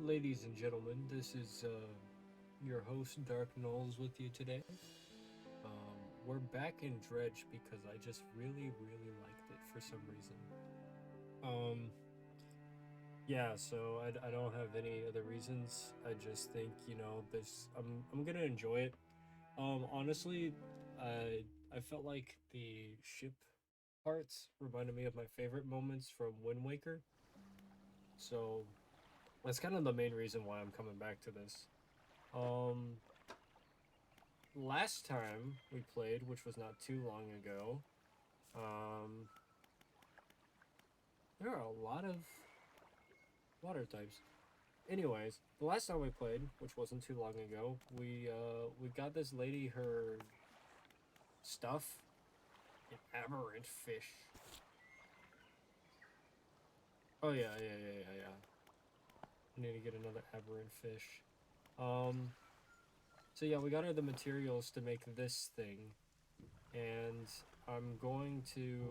Ladies and gentlemen, this is your host Dark Knowles with you today. We're back in Dredge because I just really liked it for some reason. Um, yeah, so I don't have any other reasons. I just think this. I'm gonna enjoy it. Honestly, I felt like the ship parts reminded me of my favorite moments from Wind Waker. So that's kind of the main reason why I'm coming back to this. Um, Last time we played, which was not too long ago, um, there are a lot of water types. Anyways, the last time we played, which wasn't too long ago, we got this lady her stuff, an aberrant fish. Oh yeah. I need to get another aberrant fish. Um, so yeah, we got her the materials to make this thing, and I'm going to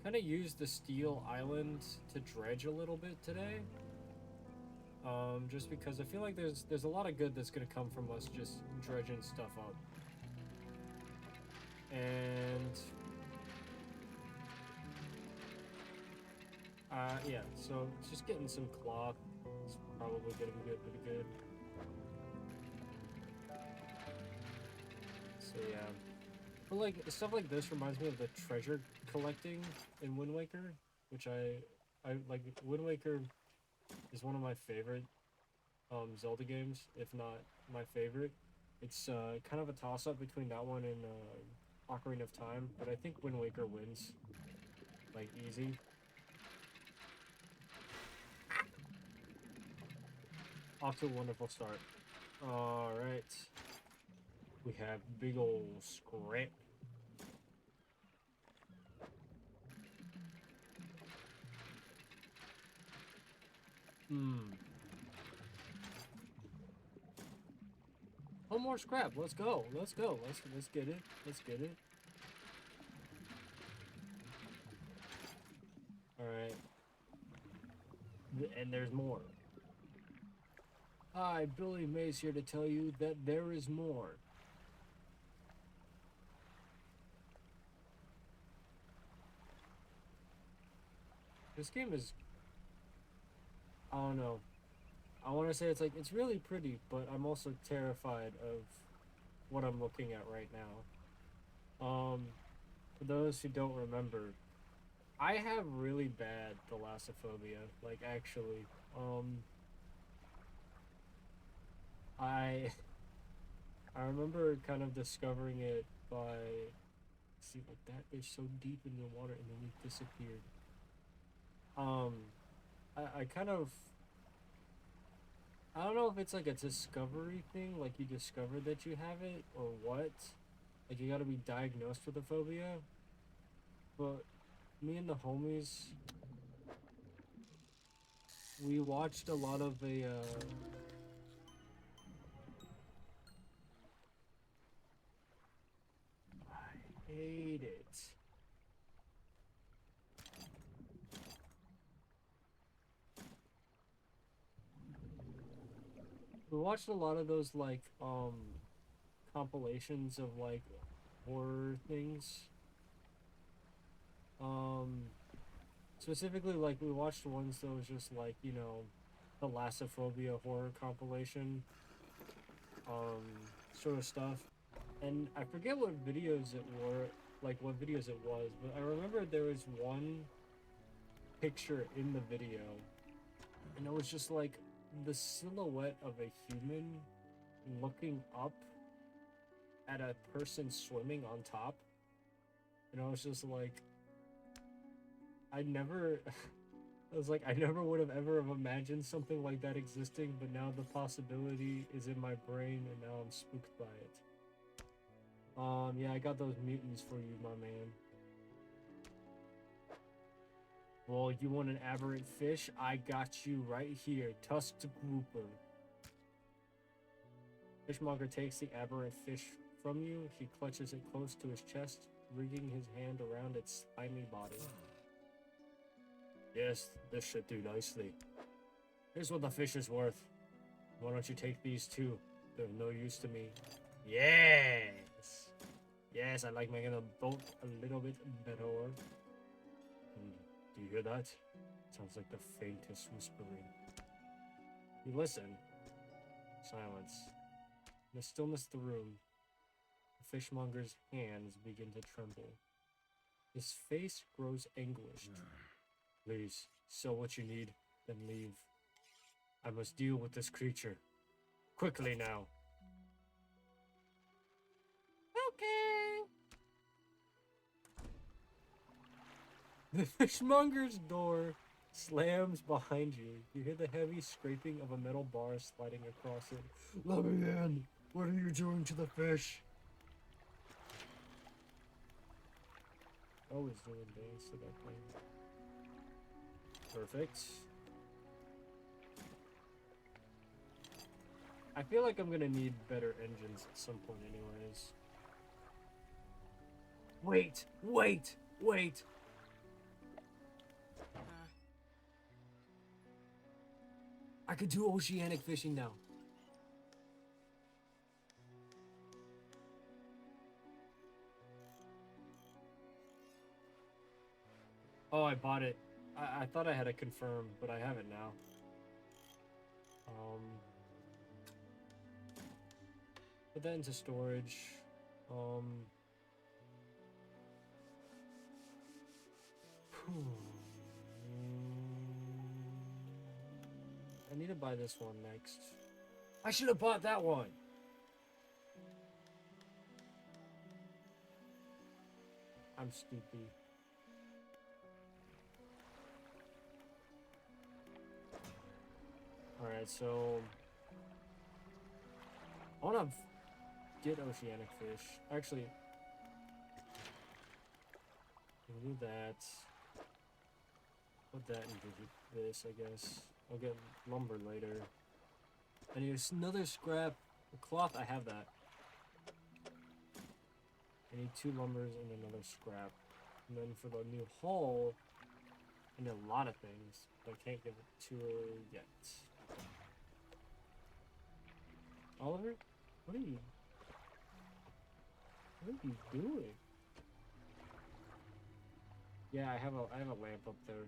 kind of use the steel island to dredge a little bit today. Just because I feel like there's a lot of good that's gonna come from us just dredging stuff up. And yeah, so just getting some cloth is probably getting good, pretty good. So yeah, but like stuff like this reminds me of the treasure collecting in Wind Waker, which I like. Wind Waker is one of my favorite Zelda games, if not my favorite. It's kind of a toss up between that one and Ocarina of Time, but I think Wind Waker wins, like easy. Off to a wonderful start. All right, we have big old scrap. Hmm. One more scrap. Let's go. Let's go. Let's get it. Let's get it. All right. And there's more. Hi, Billy Mays here to tell you that there is more. This game is, I don't know. I want to say it's like it's really pretty, but I'm also terrified of what I'm looking at right now. For those who don't remember, I have really bad thalassophobia. Like actually, I I remember kind of discovering it by see like that fish so deep in the water and then it disappeared. Um, I kind of I don't know if it's like a discovery thing, like you discover that you have it or what. Like you got to be diagnosed with a phobia. But me and the homies, we watched a lot of I hate it. We watched a lot of those like compilations of like horror things. Um, Specifically like we watched ones that was just like the Thalassophobia horror compilation, um, sort of stuff. And I forget what videos it were, like what videos it was, but I remember there was one picture in the video, and it was just like the silhouette of a human looking up at a person swimming on top. And I was just like, I never, I was like, I never would have ever have imagined something like that existing, but now the possibility is in my brain, and now I'm spooked by it. Yeah, I got those mutants for you, my man. Well, you want an aberrant fish? I got you right here. Tusked grouper. Fishmonger takes the aberrant fish from you. He clutches it close to his chest, rigging his hand around its slimy body. Yes, this should do nicely. Here's what the fish is worth. Why don't you take these too? They're of no use to me. Yes! Yes, I like making the boat a little bit better. Do you hear that? Sounds like the faintest whispering. You listen. Silence. In the stillness of the room, the fishmonger's hands begin to tremble. His face grows anguished. Please, sell what you need, then leave. I must deal with this creature. Quickly now. Okay. The fishmonger's door slams behind you. You hear the heavy scraping of a metal bar sliding across it. Let me in. What are you doing to the fish? Always doing things to that thing. Perfect. I feel like I'm gonna need better engines at some point anyways. Wait! Wait! Wait! I could do oceanic fishing now. Oh, I bought it. I thought I had it confirmed, but I have it now. Put that into storage. I need to buy this one next. I should have bought that one. I'm stupid. Alright, so I want to get oceanic fish. Actually, we'll do that. Put that into this, I guess. I'll get lumber later. I need another scrap. The cloth, I have that. I need 2 lumbers and another scrap. And then for the new hull, I need a lot of things, but I can't give it to her yet. Oliver? What are you doing? Yeah, I have a lamp up there.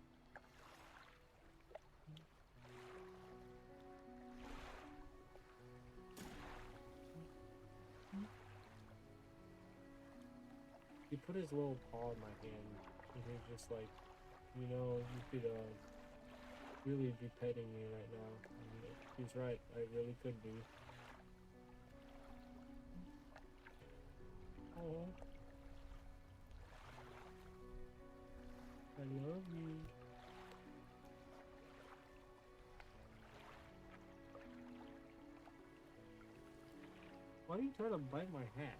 He put his little paw in my hand, and he's just like, you know, you could really be petting me right now. And he's right, I really could be. Oh, I love you. Why are you trying to bite my hat?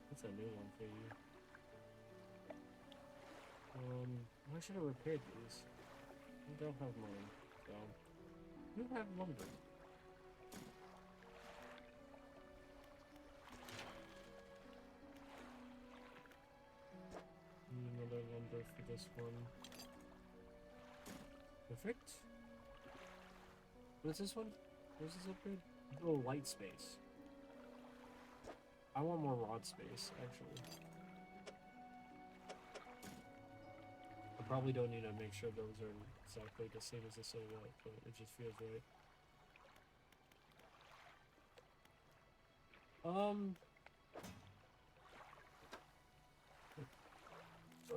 That's a new one for you. Why should I repair these? I don't have money, so you have lumber. Need another lumber for this one. Perfect. What's this one? Where's this upgrade? Oh, light space. I want more rod space, actually. I probably don't need to make sure those are exactly the same as the silhouette, but it just feels right. Oh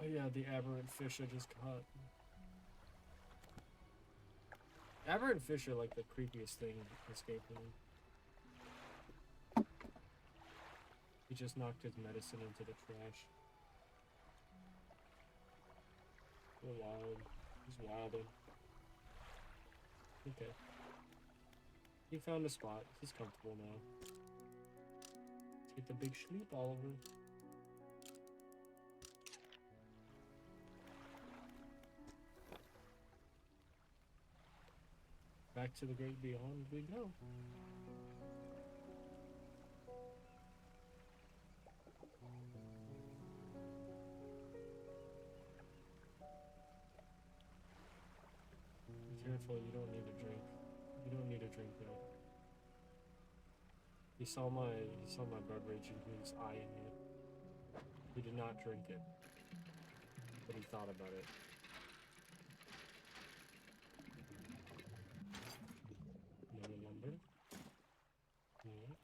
yeah, the aberrant fish I just caught. Aberrant fish are like the creepiest thing escaping. He just knocked his medicine into the trash. So wild. He's wilding. Okay. He found a spot. He's comfortable now. Let's get the big sleep, Oliver. Back to the great beyond we go. Careful, you don't need a drink. You don't need a drink though. He saw my beverage and he was eyeing it. He did not drink it, but he thought about it. Another lumber. Yeah.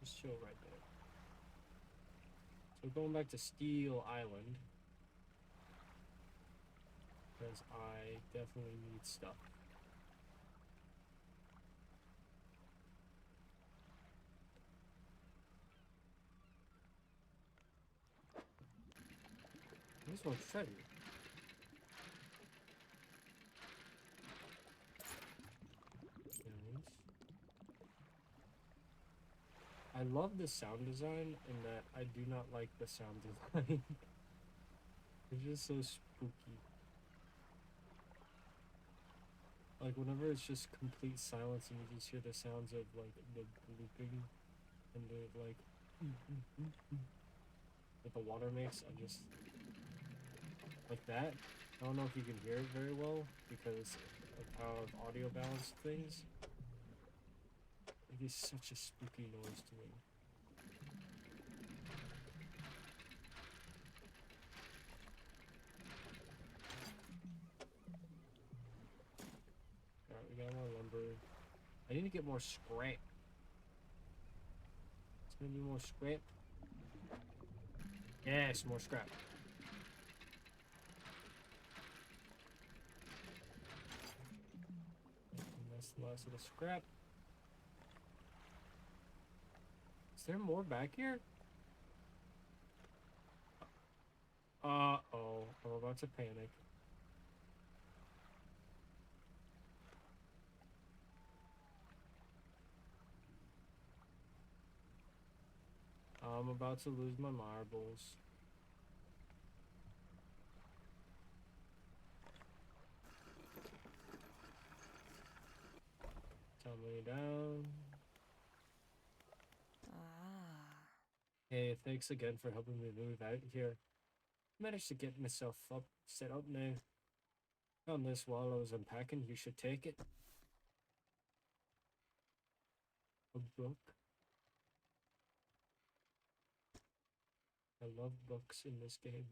Just chill right there. So going back to Steel Island, because I definitely need stuff. This one's treasure. Nice. I love the sound design in that I do not like the sound design. It's just so spooky. Like whenever it's just complete silence and you just hear the sounds of like the blooping and the like that the water makes, I just like that. I don't know if you can hear it very well because of how I've audio balanced things. It is such a spooky noise to me. Alright, we got more lumber. I need to get more scrap. It's gonna be more scrap. Yes, more scrap. And that's the last of the scrap. Is there more back here? Uh-oh, I'm about to panic. I'm about to lose my marbles. Tell me down. Hey, thanks again for helping me move out here. Managed to get myself set up now. Found this while I was unpacking. You should take it. A book. I love books in this game.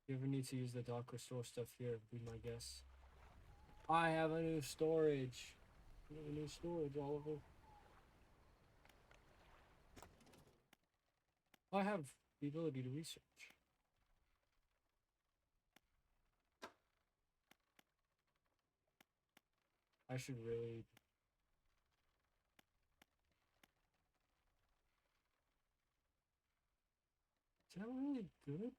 If you ever need to use the dock or store stuff here, be my guest. I have a new storage. I have a new storage, Oliver. I have the ability to research. I should really... Is that really good?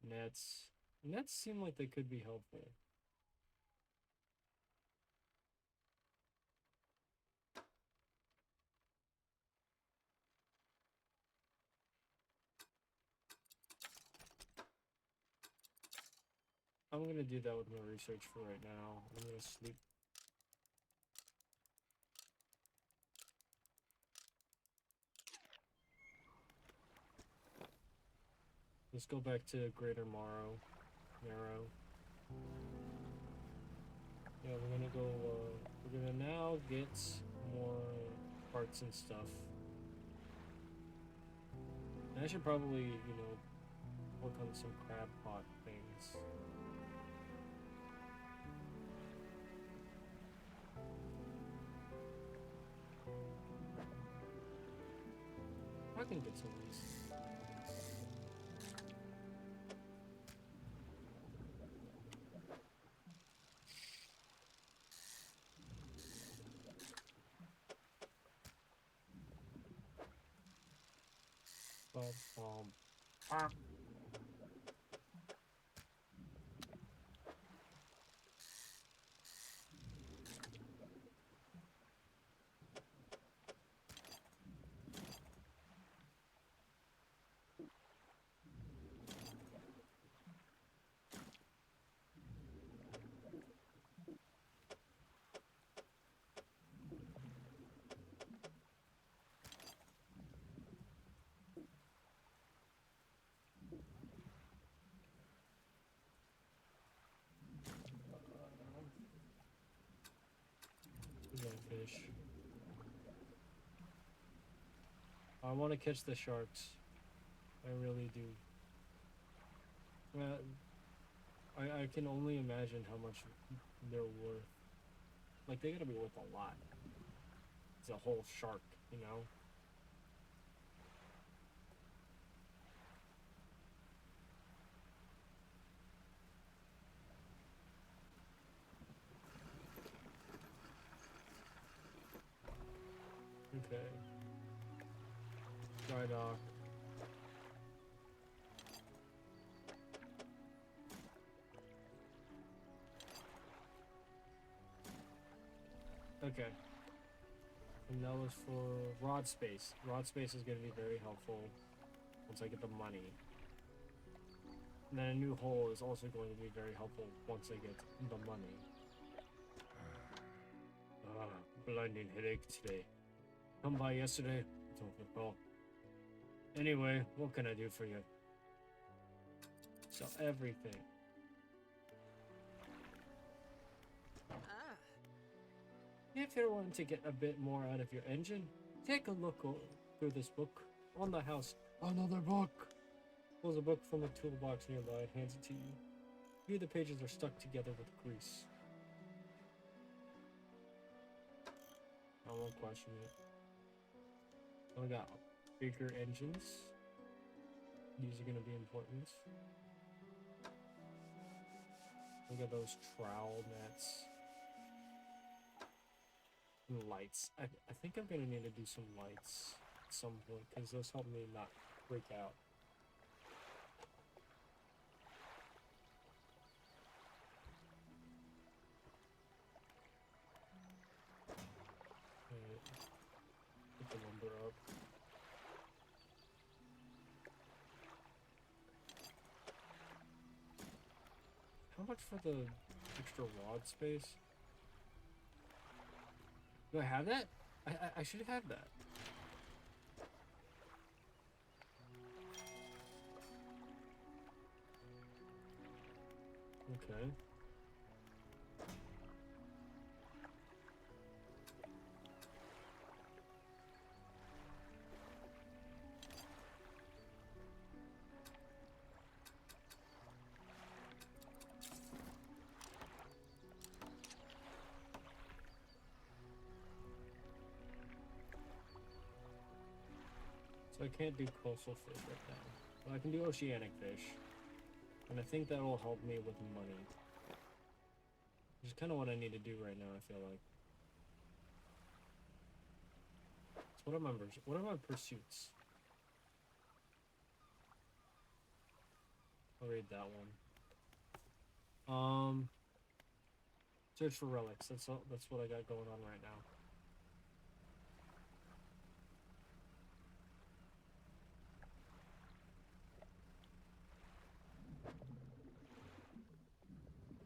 Nets. Nets seem like they could be helpful. I'm gonna do that with my research for right now. I'm gonna sleep. Let's go back to Greater Narrow. Yeah, we're gonna go, we're gonna now get more parts and stuff. And I should probably, you know, work on some crab pot things. I can get some of these. Ah. fish. I want to catch the sharks. I really do. Well, I can only imagine how much they're worth. Like, they gotta be worth a lot. It's a whole shark, you know? Okay. Dry dock. Okay. And that was for rod space. Rod space is going to be very helpful once I get the money. And then a new hole is also going to be very helpful once I get the money. Blinding headache today. Come by yesterday? Don't recall. Anyway, what can I do for you? Sell everything. If you're wanting to get a bit more out of your engine, take a look through this book on the house. Another book! Pulls a book from a toolbox nearby and hands it to you. Here the pages are stuck together with grease. I won't question it. I got bigger engines. These are going to be important. Look at those trowel nets. And lights. I think I'm going to need to do some lights at some point, because those help me not freak out. Put the lumber up. How much for the extra rod space? Do I have that? I should have that. Okay. So I can't do coastal fish right now, but I can do oceanic fish, and I think that will help me with money. Which is kind of what I need to do right now, I feel like. So what are my pursuits? I'll read that one. Search for relics. That's what I got going on right now.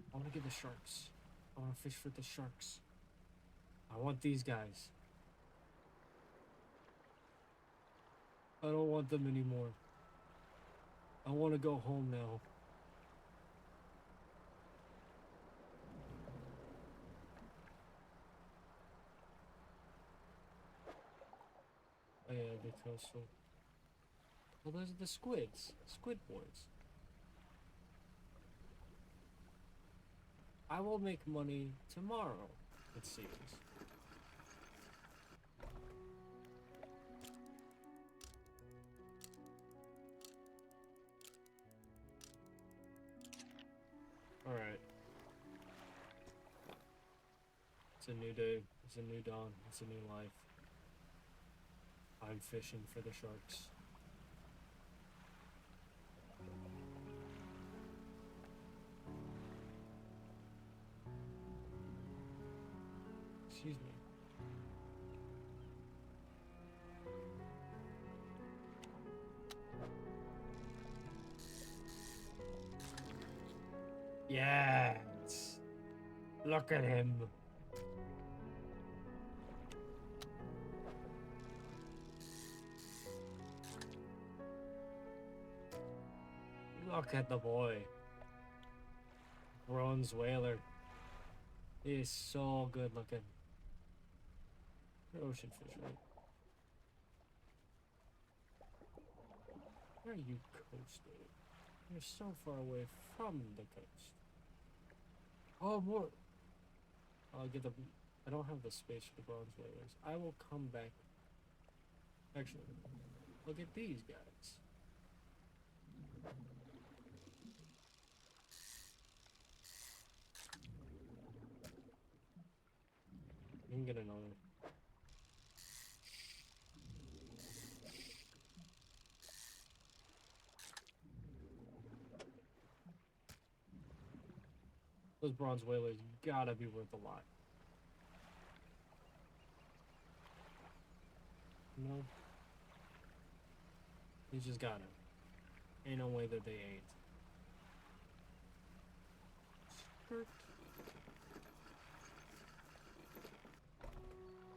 I want to get the sharks. I want to fish for the sharks. I want these guys. I don't want them anymore. I want to go home now. Oh yeah, the coastal. Well, those are the squids. Squid boys. I will make money tomorrow, it seems. Alright. It's a new day. It's a new dawn. It's a new life. I'm fishing for the sharks. Excuse me. Yes! Look at him! Look at the boy. Bronze whaler. He is so good looking. They're ocean fish, right? Where are you coasting? You're so far away from the coast. Oh, more. I'll get the. I don't have the space for the bronze whalers. I will come back. Actually, look at these guys. You can get another. Those bronze whalers gotta be worth a lot. No. You just gotta. Ain't no way that they ain't. Skirt.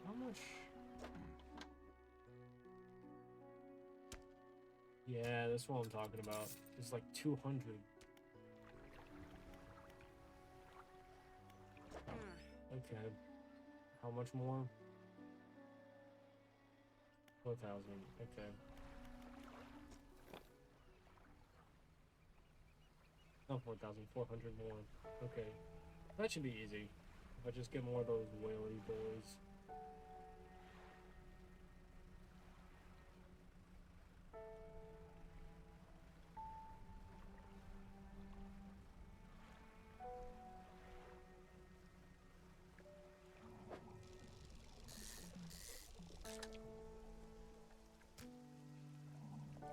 How much? Yeah, that's what I'm talking about. It's like 200. Okay. How much more? 4,000. Okay. Not 4,000. 400 more. Okay. That should be easy. If I just get more of those whaley boys.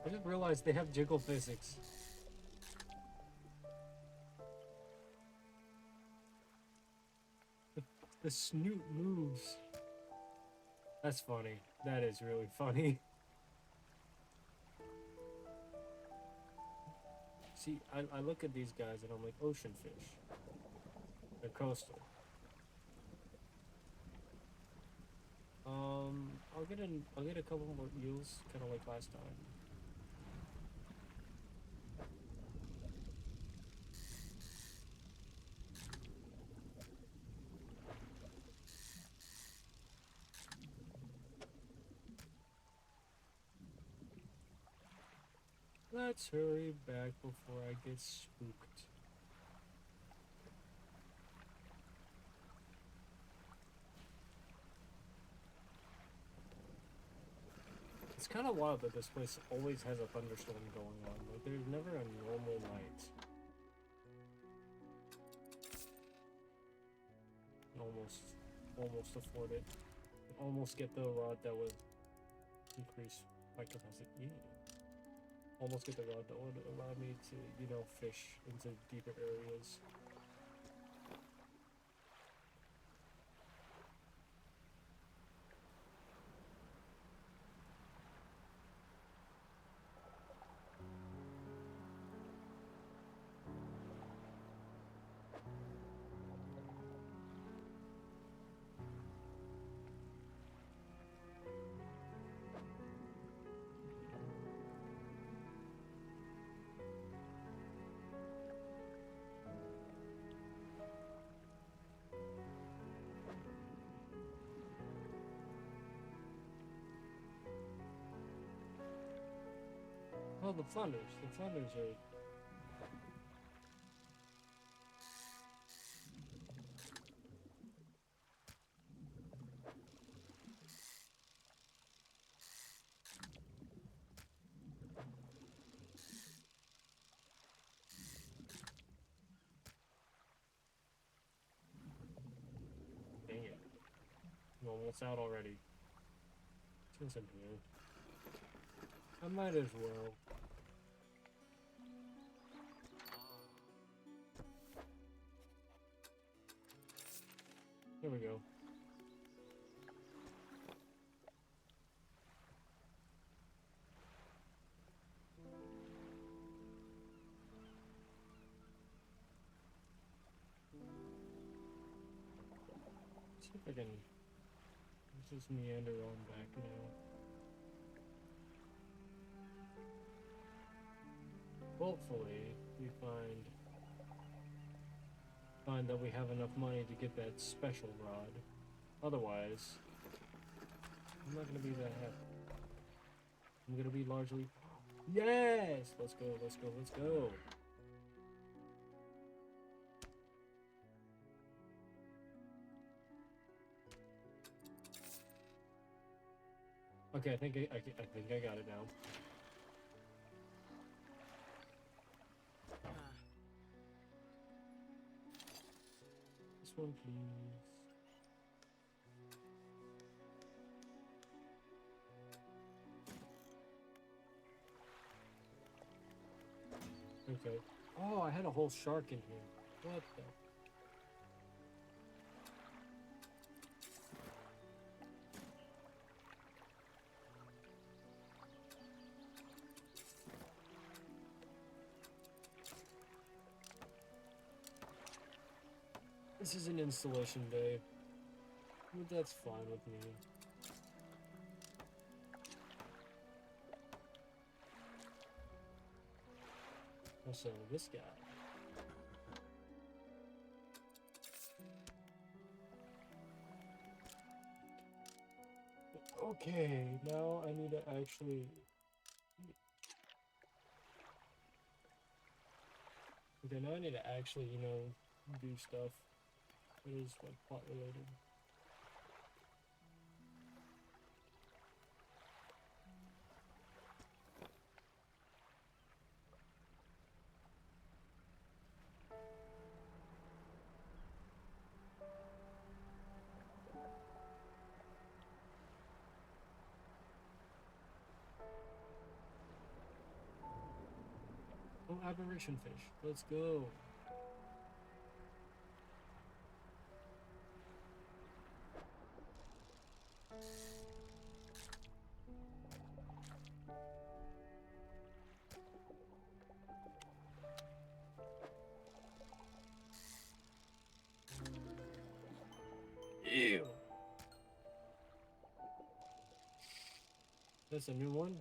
I just realized they have jiggle physics. The snoot moves. That's funny. That is really funny. See, I look at these guys and I'm like, ocean fish. They're coastal. I'll get a couple more eels, kind of like last time. Let's hurry back before I get spooked. It's kind of wild that this place always has a thunderstorm going on. Like, there's never a normal night. Almost afford it. Almost get the rod that would increase my capacity. Yeah. Almost get the rod that would allow me to, you know, fish into deeper areas. Oh, the Flanders. The Flanders are... Dang it. I'm almost out already. Since I'm here. I might as well. There we go. See if I can just meander on back now. Hopefully, we find that we have enough money to get that special rod. Otherwise, I'm not gonna be that happy. I'm gonna be largely. Yes! Let's go, let's go, let's go. Okay, I think I think I got it now. This one, please. Okay. Oh, I had a whole shark in here. What the? This is an installation day, but that's fine with me. Also, this guy. Okay, now I need to actually... Okay, now I need to actually, you know, do stuff that is, like, plot related. Oh, aberration fish. Let's go. Ew. That's a new one?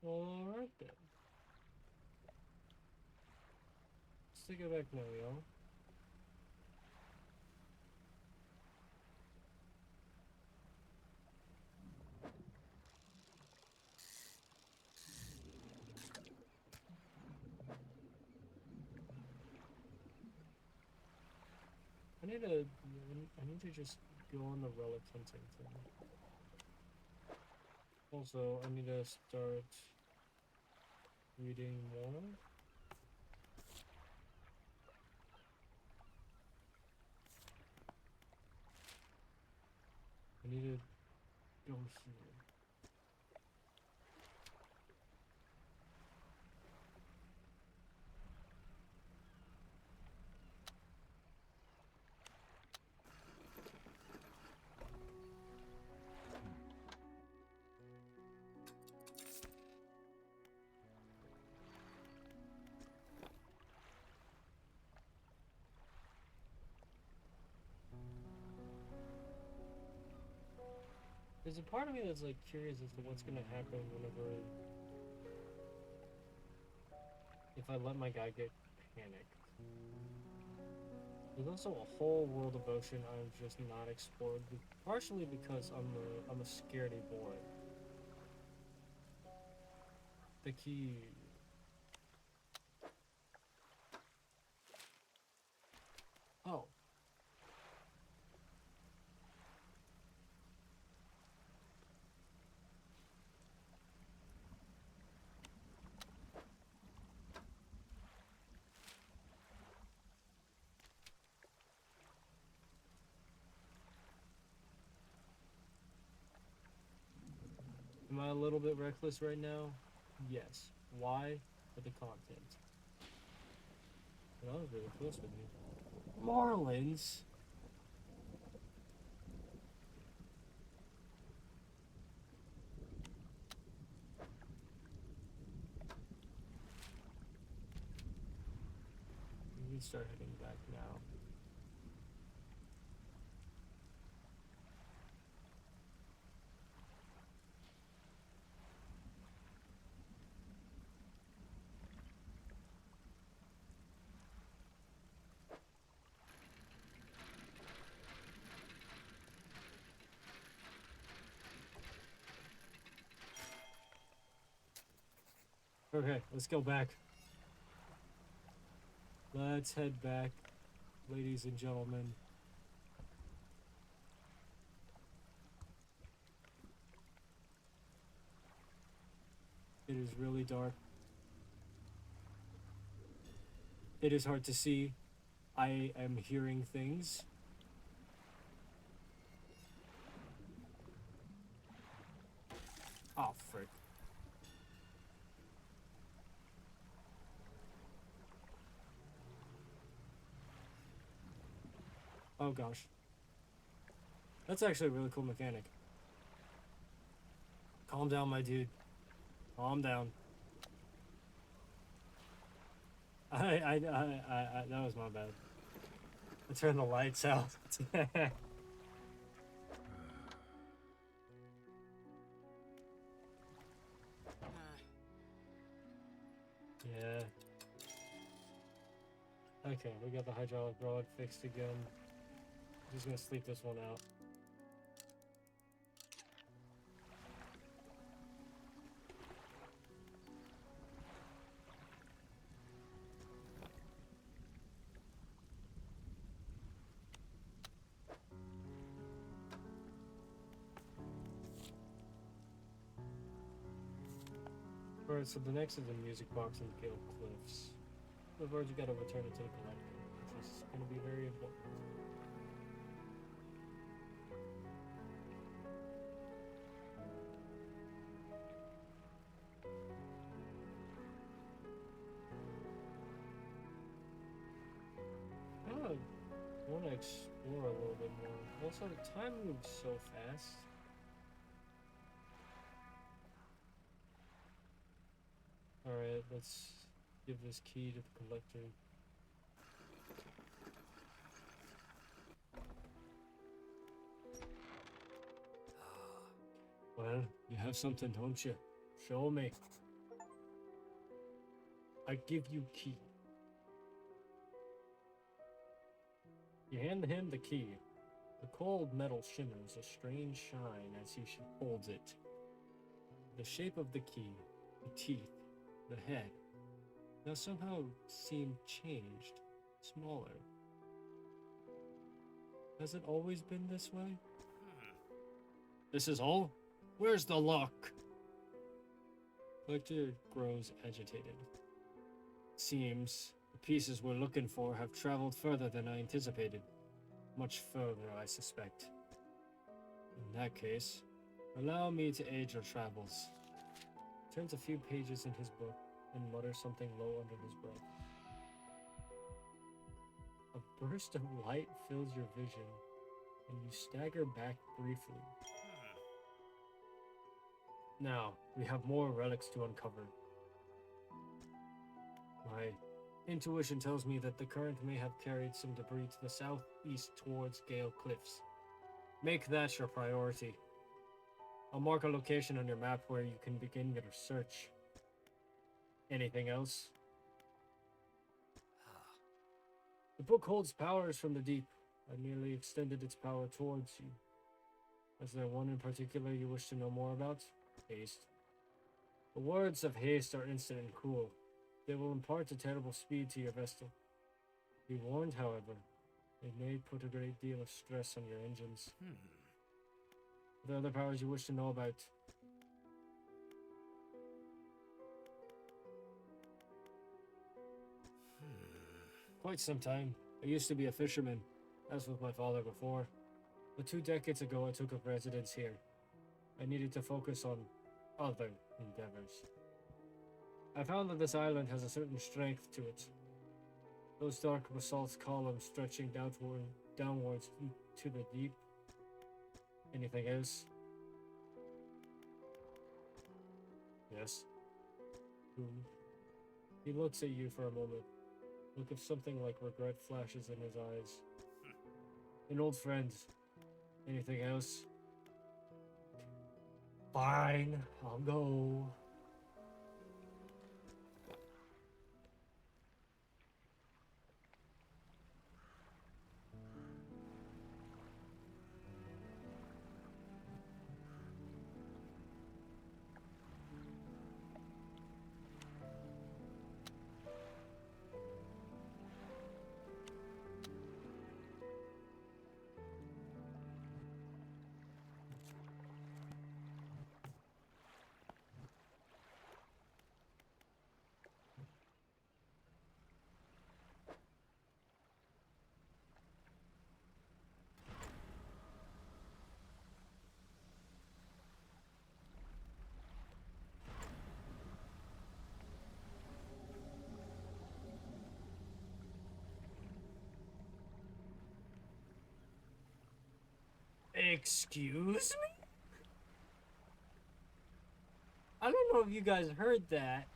Alright then. Let's take it back now, y'all. I need to just go on the relic hunting thing. Also, I need to start reading more. I need to go here. There's a part of me that's like curious as to what's gonna happen whenever if I let my guy get panicked. There's also a whole world of ocean I've just not explored, partially because I'm a scaredy boy. The key. Oh. Am I a little bit reckless right now? Yes. Why? For the content. That was really close with me. Marlins? We can start heading back now. Okay, let's go back. Let's head back, ladies and gentlemen. It is really dark. It is hard to see. I am hearing things. Oh, frick. Oh, gosh. That's actually a really cool mechanic. Calm down, my dude. Calm down. That was my bad. I turned the lights out. Yeah. Okay, we got the hydraulic rod fixed again. Just gonna sleep this one out. Alright, so the next is the music box in Gale Cliffs. The words you gotta return it to the collector, which is gonna be very important. I want to explore a little bit more. Also, time moves so fast. Alright, let's give this key to the collector. Well, you have something, don't you? Show me. I give you key. You hand him the key. The cold metal shimmers a strange shine as he holds it. The shape of the key, the teeth, the head, now somehow seem changed, smaller. Has it always been this way? This is all? Where's the lock? Collector grows agitated. Seems the pieces we're looking for have traveled further than I anticipated. Much further, I suspect. In that case, allow me to aid your travels. Turns a few pages in his book and mutters something low under his breath. A burst of light fills your vision, and you stagger back briefly. Now, we have more relics to uncover. My intuition tells me that the current may have carried some debris to the southeast towards Gale Cliffs. Make that your priority. I'll mark a location on your map where you can begin your search. Anything else? The book holds powers from the deep. I merely extended its power towards you. Is there one in particular you wish to know more about? Haste. The words of haste are instant and cruel. They will impart a terrible speed to your vessel. Be warned, however, it may put a great deal of stress on your engines. Are there other powers you wish to know about? Quite some time. I used to be a fisherman, as with my father before. But 2 decades ago I took up residence here. I needed to focus on other endeavors. I found that this island has a certain strength to it. Those dark basalt columns stretching downwards to the deep. Anything else? Yes. He looks at you for a moment. Look of something like regret flashes in his eyes. An old friend. Anything else? Fine, I'll go. Excuse me? I don't know if you guys heard that,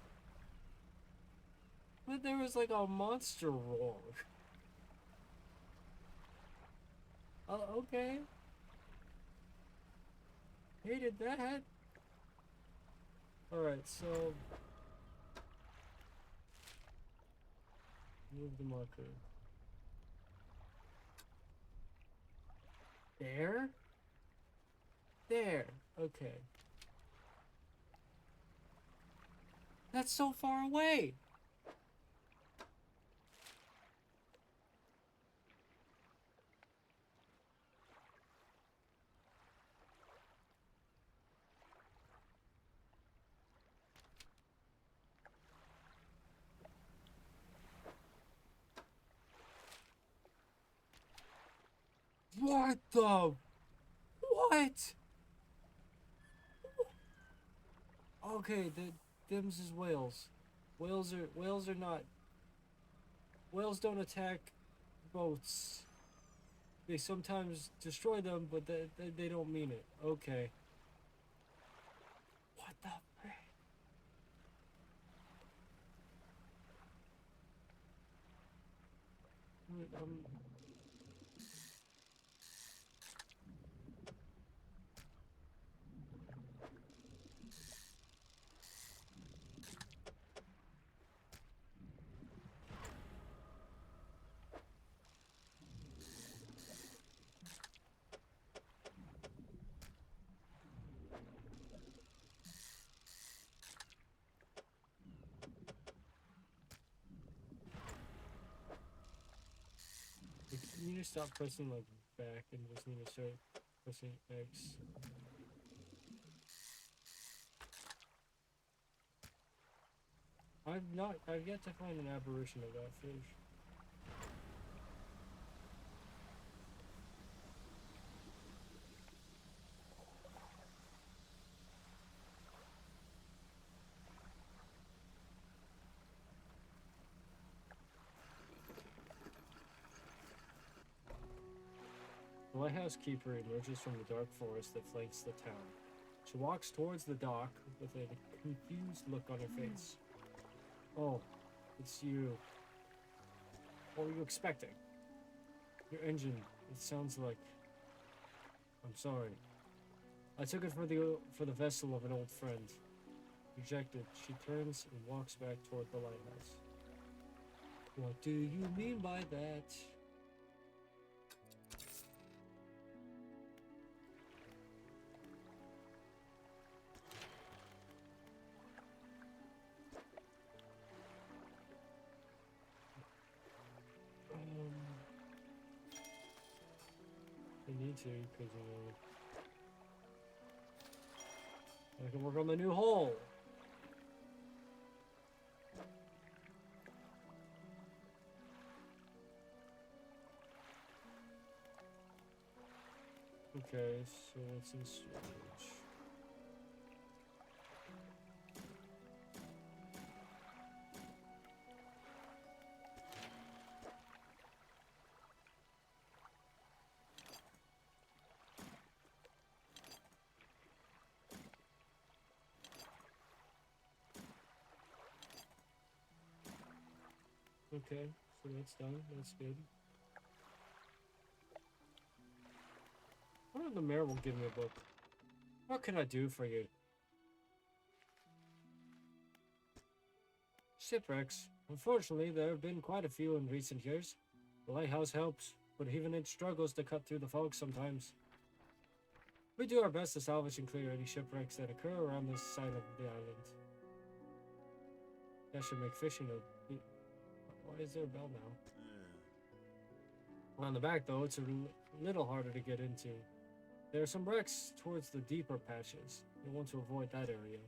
but there was like a monster roar. Oh, okay. Hated that. Alright, so... move the marker. There? There. Okay. That's so far away! What the... What? Okay, them's is whales. Whales are not... Whales don't attack boats. They sometimes destroy them, but they don't mean it. Okay. What the frick? You need to stop pressing like back and just need to start pressing X. I've yet to find an aberration of that fish. The lighthouse keeper emerges from the dark forest that flanks the town. She walks towards the dock with a confused look on her face. Oh, it's you. What were you expecting? Your engine, it sounds like... I'm sorry. I took it for the vessel of an old friend. Rejected, she turns and walks back toward the lighthouse. What do you mean by that? I need to, because I can work on the new hole. Okay, so what's in storage? Okay, so that's done. That's good. I wonder if the mayor will give me a book. What can I do for you? Shipwrecks. Unfortunately, there have been quite a few in recent years. The lighthouse helps, but even it struggles to cut through the fog sometimes. We do our best to salvage and clear any shipwrecks that occur around this side of the island. That should make fishing a... Why is there a bell now? On the back, though, it's a little harder to get into. There are some wrecks towards the deeper patches. You'll want to avoid that area.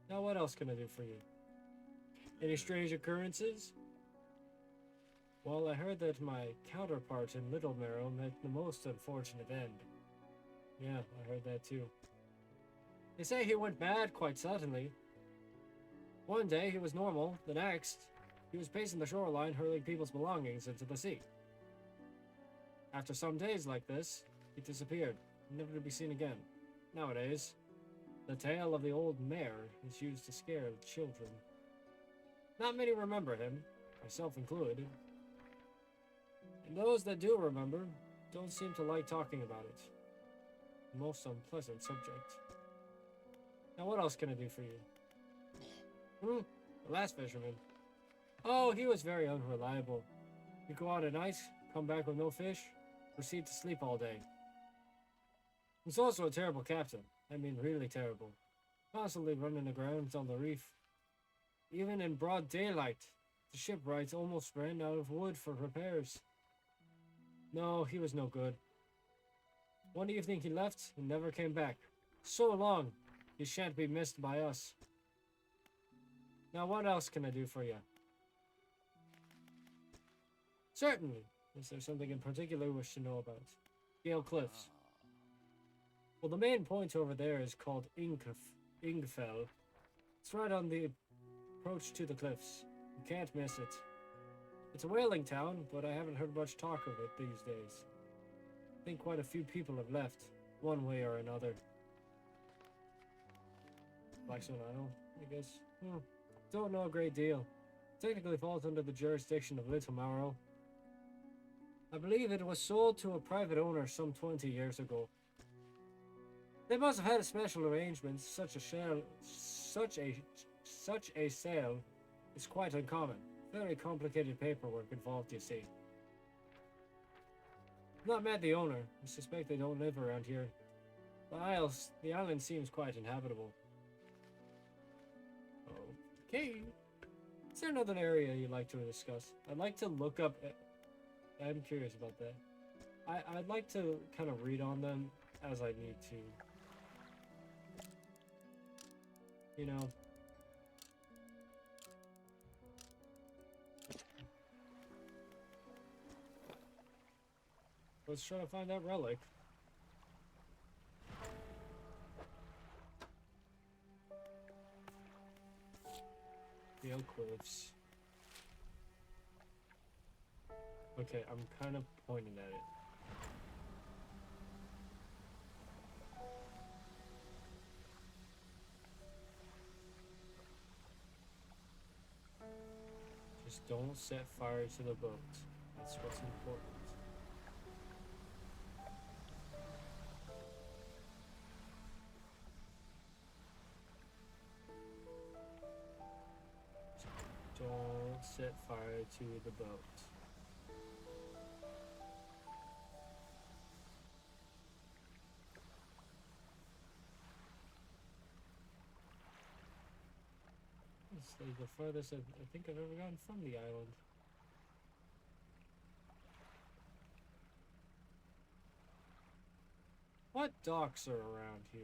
Now, what else can I do for you? Any strange occurrences? Well, I heard that my counterpart in Little Marrow met the most unfortunate end. Yeah, I heard that too. They say he went mad quite suddenly. One day he was normal, the next, he was pacing the shoreline hurling people's belongings into the sea. After some days like this, He disappeared, never to be seen again. Nowadays, the tale of the old mare is used to scare children. Not many remember him, myself included. And those that do remember don't seem to like talking about it. A most unpleasant subject. Now what else can I do for you? The last fisherman. Oh, he was very unreliable. He'd go out at night, come back with no fish, proceed to sleep all day. He was also a terrible captain. I mean, really terrible. Constantly running aground on the reef. Even in broad daylight, the shipwrights almost ran out of wood for repairs. No, he was no good. One evening he left and never came back. So long, he shan't be missed by us. Now what else can I do for you? Certainly. Is there something in particular you wish to know about? Gale Cliffs. Well, the main point over there is called Ingfell. It's right on the approach to the cliffs. You can't miss it. It's a whaling town, but I haven't heard much talk of it these days. I think quite a few people have left, one way or another. Blackstone Isle, I guess. Don't know a great deal. Technically falls under the jurisdiction of Little Marrow. I believe it was sold to a private owner some 20 years ago. They must have had a special arrangement. Such a sale is quite uncommon. Very complicated paperwork involved, you see. Not met the owner. I suspect they don't live around here. The island seems quite inhabitable. Okay. Is there another area you'd like to discuss? I'd like to look up. I'm curious about that. I'd like to kind of read on them as I need to. You know. Let's try to find that relic. Gale Cliffs. Okay, I'm kind of pointing at it. Just don't set fire to the boat. That's what's important. Don't set fire to the boat. It's like the farthest I think I've ever gotten from the island. What docks are around here?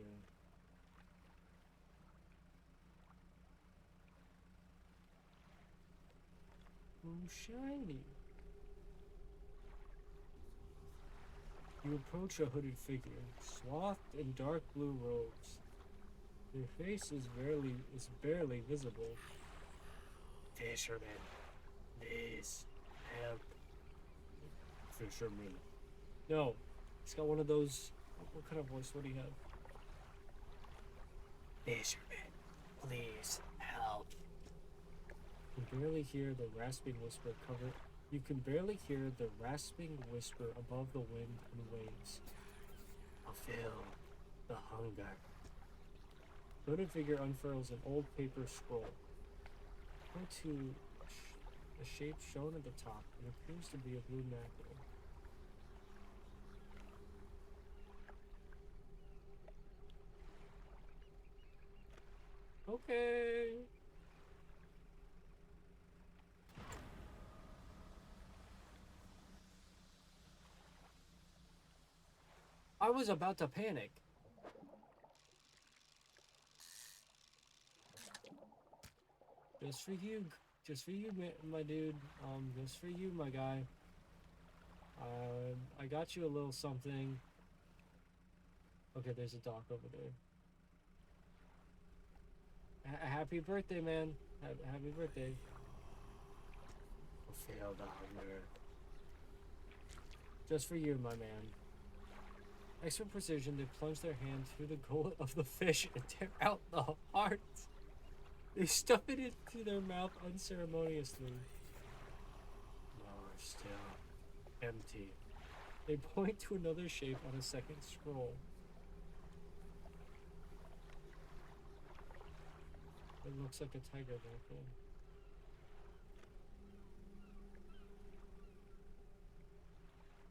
Oh, shiny. You approach a hooded figure, swathed in dark blue robes. Their face is barely visible. Fisherman, please help. Fisherman. No, he's got one of those. What kind of voice would he have? Fisherman, please help. You can barely hear the rasping whisper covered. You can barely hear the rasping whisper above the wind and waves. Fulfill the hunger. Hooded figure unfurls an old paper scroll. Go to a shape shown at the top. It appears to be a blue mackerel. Okay. I was about to panic. Just for you, my dude. Just for you, my guy. I got you a little something. Okay, there's a dock over there. Happy birthday, man. Happy birthday. Fulfill the hunger. Just for you, my man. Expert precision, they plunge their hand through the gullet of the fish and tear out the heart. They stuff it into their mouth unceremoniously. Lower still. Empty. They point to another shape on a second scroll. It looks like a tiger mackerel.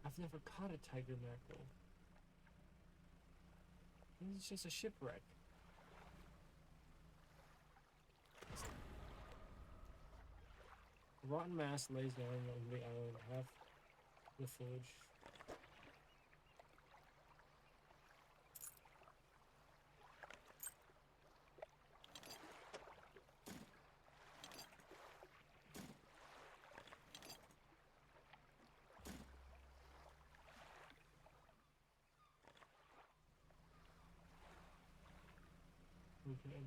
I've never caught a tiger mackerel. It's just a shipwreck. A rotten mass lays down on the island, half the foliage. Okay.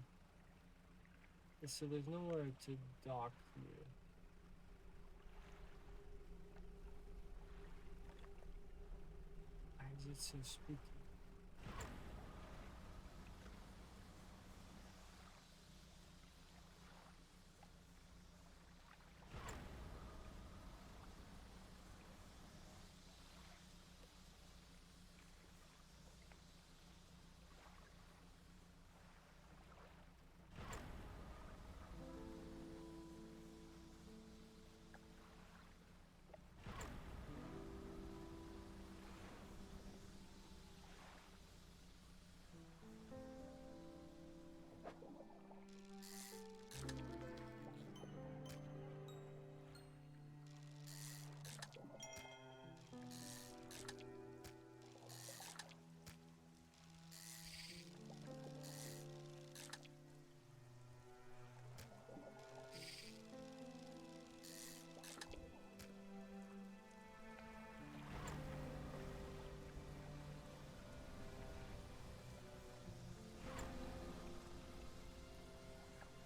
So there's nowhere to dock here. Why is it so spooky?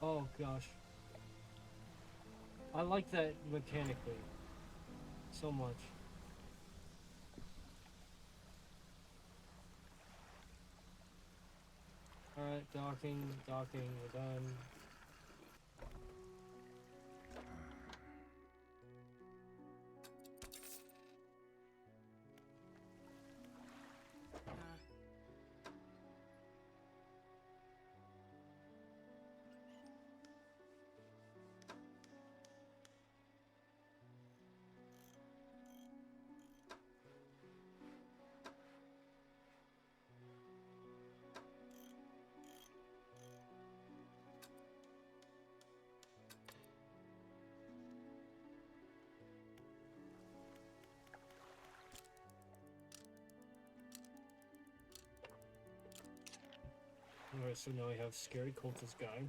Oh gosh. I like that mechanically so much. Alright, docking, we're done. Alright, so now we have Scary Cultist Guy.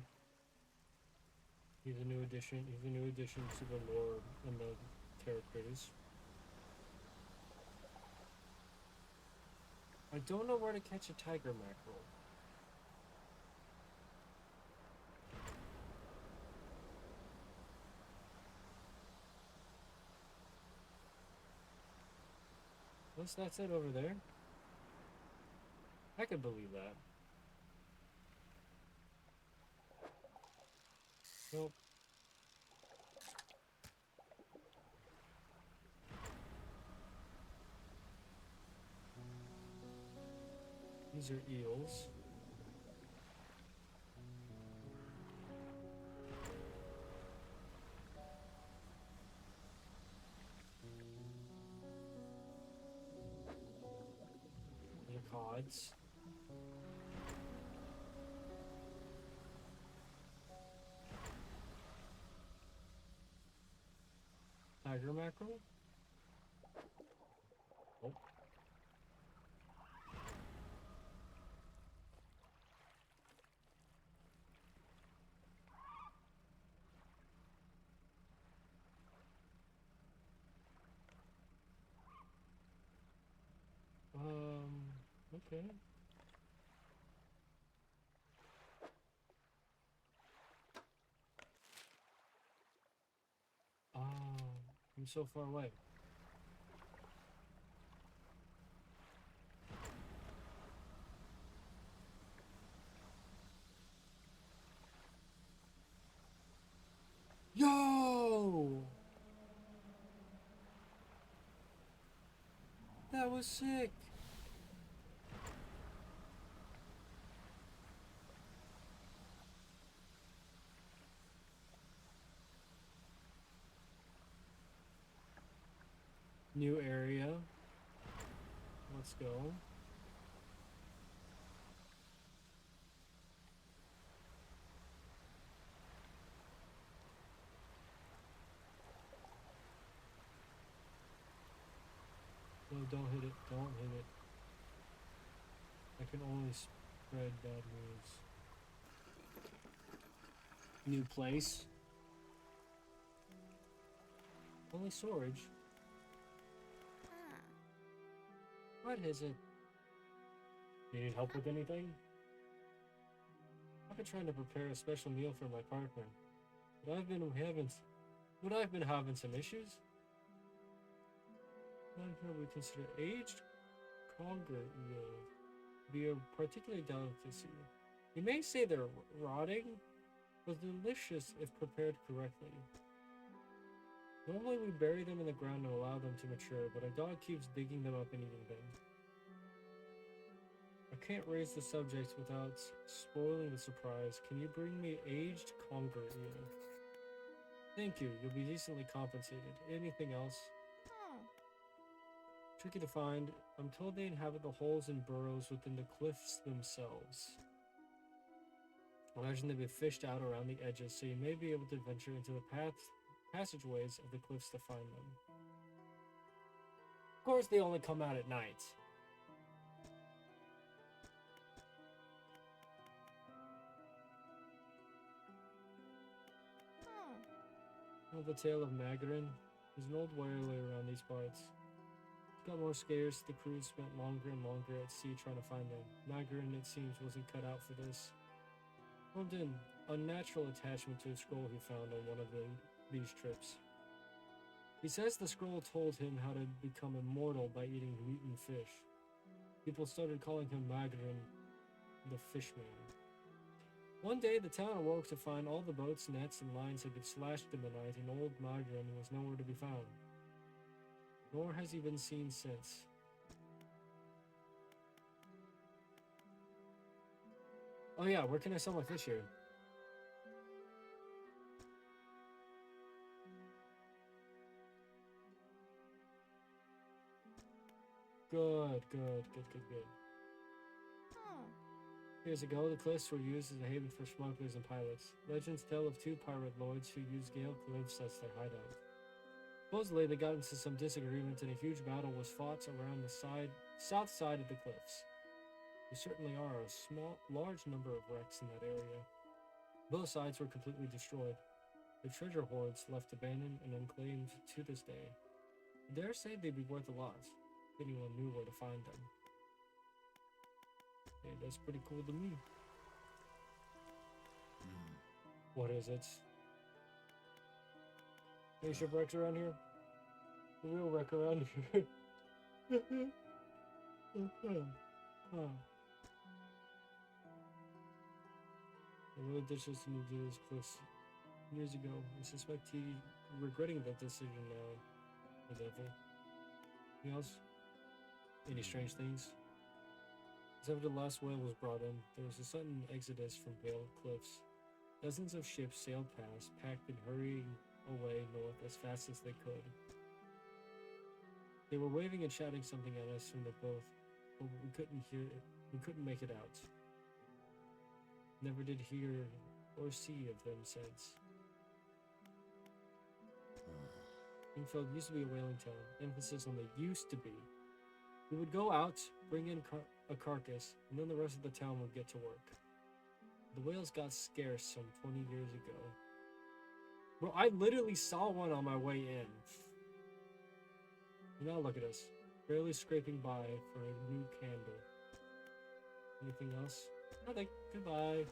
He's a new addition. He's a new addition to the lore and the Terror Critters. I don't know where to catch a tiger mackerel. That's it over there. I could believe that. Nope. These are eels. These are cods. Tiger mackerel? Oh. Okay. Oh, I'm so far away. was sick. New area. Let's go. No, don't hit it. Don't hit it. I can only spread bad news. New place. Only storage. What is it? Do you need help with anything? I've been trying to prepare a special meal for my partner, but I've been having some issues. One here we consider aged conger eel to be a particular delicacy. You may say they're rotting, but delicious if prepared correctly. Normally we bury them in the ground and allow them to mature, but a dog keeps digging them up and eating them. I can't raise the subject without spoiling the surprise. Can you bring me aged conger eel? Thank you, you'll be decently compensated. Anything else? Tricky to find. I'm told they inhabit the holes and burrows within the cliffs themselves. I imagine they've been fished out around the edges, so you may be able to venture into the passageways of the cliffs to find them. Of course, they only come out at night. Well, the tale of Magarin. He's an old whaler around these parts. Got more scarce, the crew spent longer and longer at sea trying to find them. Magarin, it seems, wasn't cut out for this. Formed an unnatural attachment to a scroll he found on one of these trips. He says the scroll told him how to become immortal by eating meat and fish. People started calling him Magarin, the Fishman. One day, the town awoke to find all the boats, nets, and lines had been slashed in the night, and old Magarin was nowhere to be found. Nor has he been seen since. Oh yeah, where can I sell my fish here? Good. Years ago, the cliffs were used as a haven for smugglers and pirates. Legends tell of two pirate lords who used Gale Cliffs as their hideout. Supposedly, they got into some disagreements and a huge battle was fought around the south side of the cliffs. There certainly are a large number of wrecks in that area. Both sides were completely destroyed. The treasure hoards left abandoned and unclaimed to this day. I dare say they'd be worth a lot, if anyone knew where to find them. Hey, that's pretty cool to me. What is it? Any shipwrecks around here? The real wreck around here. I really ditched him to do this cliffs years ago. I suspect he regretting that decision now. The devil. Anything else? Any strange things? As after the last whale was brought in, there was a sudden exodus from Vale Cliffs. Dozens of ships sailed past, packed and hurrying away north as fast as they could. They were waving and shouting something at us from the boat, but we couldn't hear it. We couldn't make it out. Never did hear or see of them since. Ingfeld used to be a whaling town. Emphasis on the used to be. We would go out, bring in a carcass, and then the rest of the town would get to work. The whales got scarce some 20 years ago. Bro, I literally saw one on my way in. Now look at us, barely scraping by for a new candle. Anything else? Nothing. Goodbye.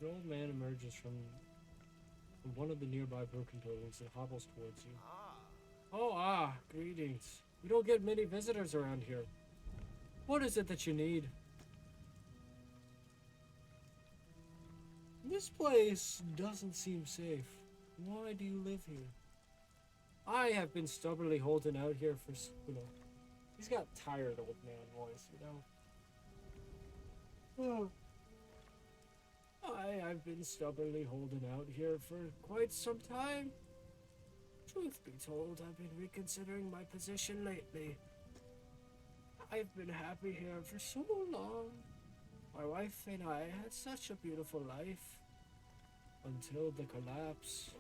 An old man emerges from one of the nearby broken buildings and hobbles towards you. Oh, greetings. We don't get many visitors around here. What is it that you need? This place doesn't seem safe. Why do you live here? I have been stubbornly holding out here for, he's got tired old man voice, I've been stubbornly holding out here for quite some time. Truth be told, I've been reconsidering my position lately. I've been happy here for so long. My wife and I had such a beautiful life until the collapse.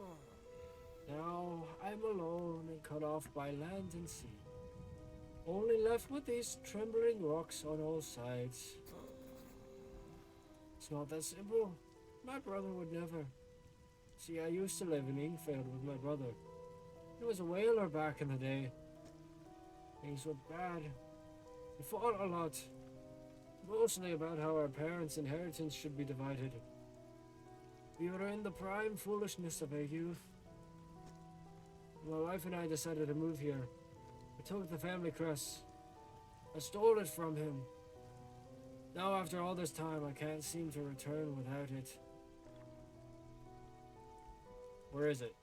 Now I'm alone and cut off by land and sea, only left with these trembling rocks on all sides. It's not that simple. My brother would never. See, I used to live in Ingfield with my brother. He was a whaler back in the day. Things were bad. We fought a lot. Mostly about how our parents' inheritance should be divided. We were in the prime foolishness of our youth. My wife and I decided to move here. I took the family crest. I stole it from him. Now after all this time, I can't seem to return without it. Where is it?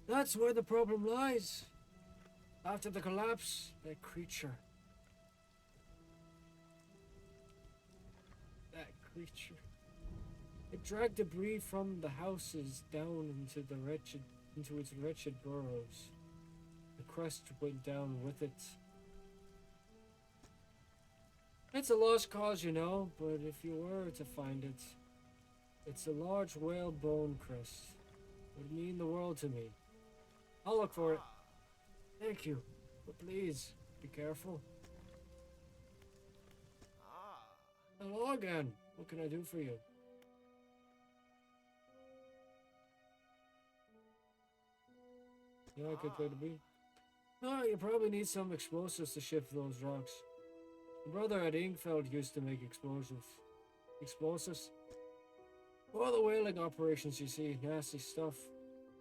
That's where the problem lies. After the collapse, that creature. It dragged debris from the houses down into its wretched burrows. The crest went down with it. It's a lost cause, but if you were to find it, it's a large whale bone crest. It would mean the world to me. I'll look for it. Thank you, but please, be careful. Hello again. What can I do for you? Yeah, good way to be. No, you probably need some explosives to shift those rocks. My brother at Ingfeld used to make explosives. Explosives? All the whaling operations, you see, nasty stuff.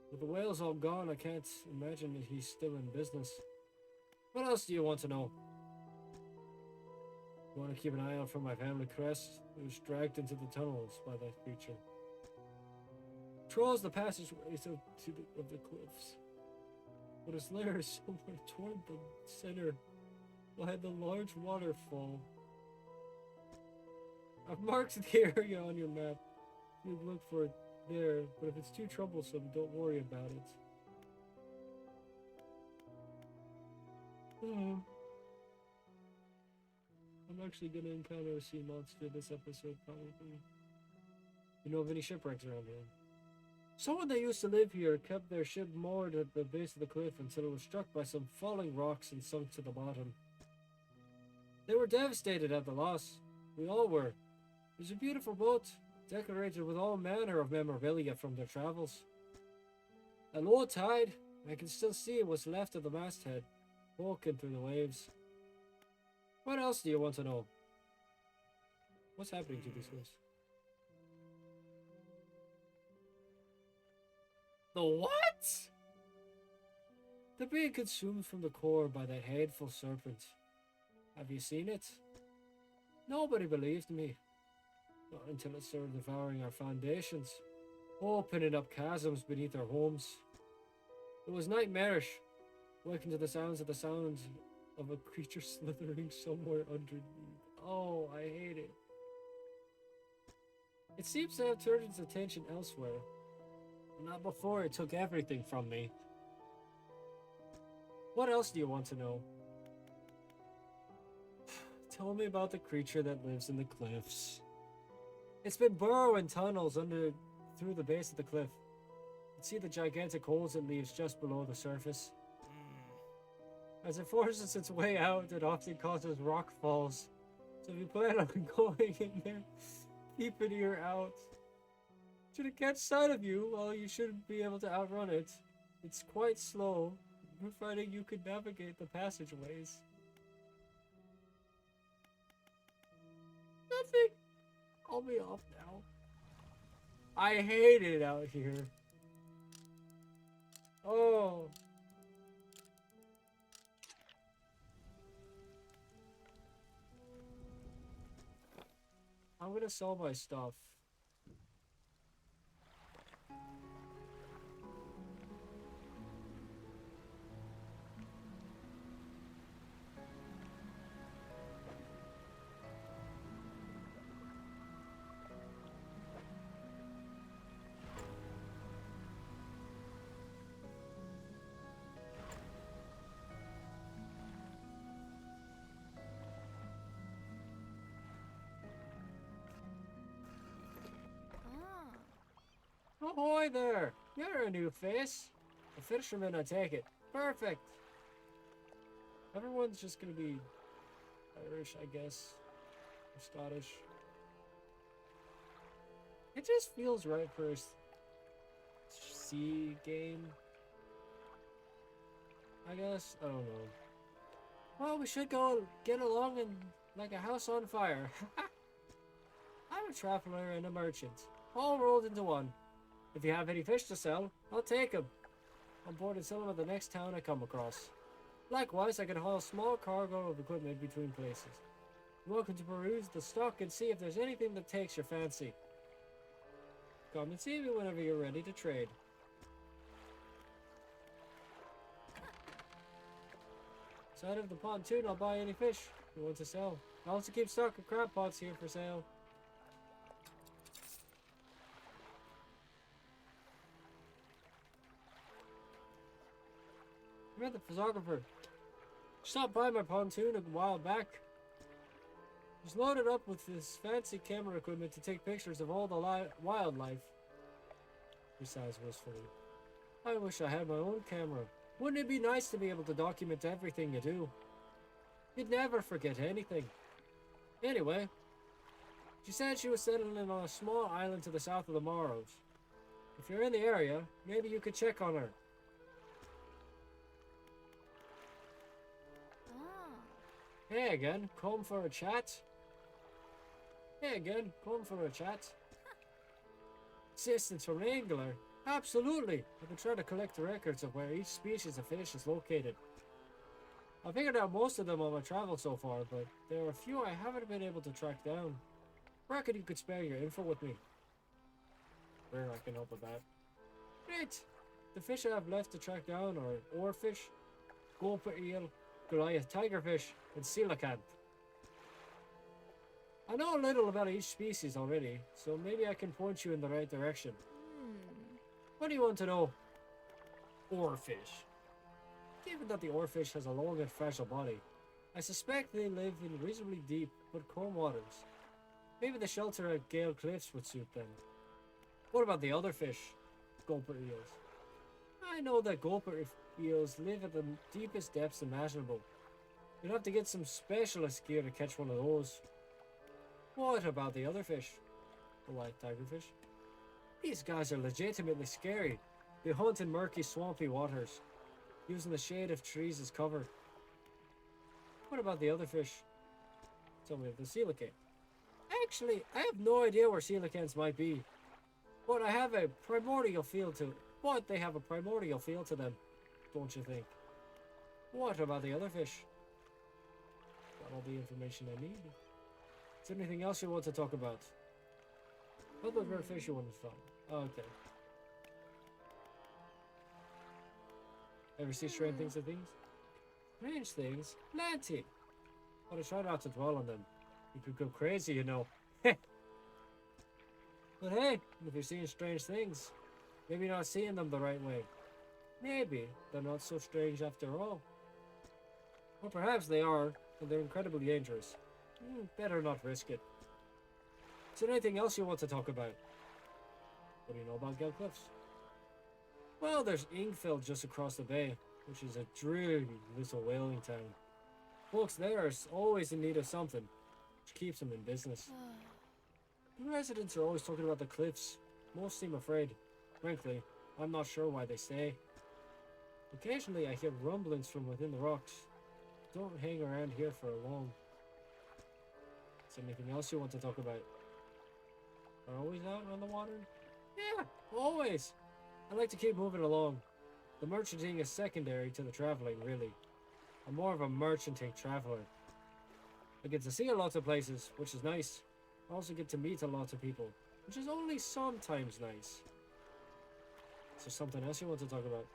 With the whales all gone, I can't imagine that he's still in business. What else do you want to know? You want to keep an eye out for my family crest? It was dragged into the tunnels by that creature. Trolls the passageways of the cliffs. But its lair is somewhere toward the center, by the large waterfall. I've marked the area on your map. You look for it there, but if it's too troublesome, don't worry about it. I'm actually gonna encounter a sea monster this episode, probably. You know of any shipwrecks around here? Someone that used to live here kept their ship moored at the base of the cliff until it was struck by some falling rocks and sunk to the bottom. They were devastated at the loss. We all were. It was a beautiful boat, decorated with all manner of memorabilia from their travels. At low tide, I can still see what's left of the masthead, poking through the waves. What else do you want to know? What's happening to this place? The what? They're being consumed from the core by that hateful serpent. Have you seen it? Nobody believed me. Not until it started devouring our foundations, opening up chasms beneath our homes. It was nightmarish, waking to the sound of a creature slithering somewhere underneath. Oh, I hate it. It seems to have turned its attention elsewhere. Not before it took everything from me. What else do you want to know? Tell me about the creature that lives in the cliffs. It's been burrowing tunnels through the base of the cliff. You can see the gigantic holes it leaves just below the surface. As it forces its way out, it often causes rock falls. So if you plan on going in there, keep an ear out. Should it catch sight of you, well, you shouldn't be able to outrun it. It's quite slow, providing you can navigate the passageways. Nothing. I'll be off now. I hate it out here. Oh. I'm gonna sell my stuff. Ahoy there! You're a new face. A fisherman, I take it. Perfect. Everyone's just gonna be Irish, I guess. Or Scottish. It just feels right for a sea game. I guess. I don't know. Well, we should go get along in like a house on fire. I'm a traveler and a merchant, all rolled into one. If you have any fish to sell, I'll take them. I'm board and sell them at the next town I come across. Likewise, I can haul a small cargo of equipment between places. You're welcome to peruse the stock and see if there's anything that takes your fancy. Come and see me whenever you're ready to trade. Side of the pontoon, I'll buy any fish you want to sell. I also keep stock of crab pots here for sale. I met the photographer. She stopped by my pontoon a while back. He's loaded up with this fancy camera equipment to take pictures of all the wildlife. He sighs wistfully. I wish I had my own camera. Wouldn't it be nice to be able to document everything you do? You'd never forget anything. Anyway, she said she was settling on a small island to the south of the Morrows. If you're in the area, maybe you could check on her. Hey again, come for a chat? Hey again, come for a chat? Assistance from an angler? Absolutely! I've been trying to collect the records of where each species of fish is located. I figured out most of them on my travel so far, but there are a few I haven't been able to track down. I reckon you could spare your info with me. Where I can help with that. Great! The fish I have left to track down are oarfish, gulper eel, Goliath tigerfish, and coelacanth. I know a little about each species already, so maybe I can point you in the right direction. What do you want to know? Oarfish. Given that the oarfish has a long and fragile body, I suspect they live in reasonably deep but calm waters. Maybe the shelter at Gale Cliffs would suit them. What about the other fish? Gulper eels. I know that gulper eels live at the deepest depths imaginable. You'd have to get some specialist gear to catch one of those. What about the other fish? The white tigerfish. These guys are legitimately scary. They hunt in murky, swampy waters, using the shade of trees as cover. What about the other fish? Tell me of the coelacanth. Actually, I have no idea where coelacanths might be, but they have a primordial feel to them, don't you think? What about the other fish? Got all the information I need. Is there anything else you want to talk about? What was rare fish you wanted to find? Okay. Ever see strange things or things? Strange things? Plenty. But I try not to dwell on them. You could go crazy, you know. But hey, if you're seeing strange things, maybe you're not seeing them the right way. Maybe they're not so strange after all. Or perhaps they are, and they're incredibly dangerous. Better not risk it. Is there anything else you want to talk about? What do you know about Gale Cliffs? Well, there's Ingfield just across the bay, which is a dreary little whaling town. Folks there are always in need of something, which keeps them in business. The residents are always talking about the cliffs. Most seem afraid. Frankly, I'm not sure why they stay. Occasionally I hear rumblings from within the rocks. Don't hang around here for long. Is there anything else you want to talk about? Are always out on the water? Yeah, always. I like to keep moving along. The merchanting is secondary to the traveling, really. I'm more of a merchanting traveler. I get to see a lot of places, which is nice. I also get to meet a lot of people, which is only sometimes nice. Is there something else you want to talk about?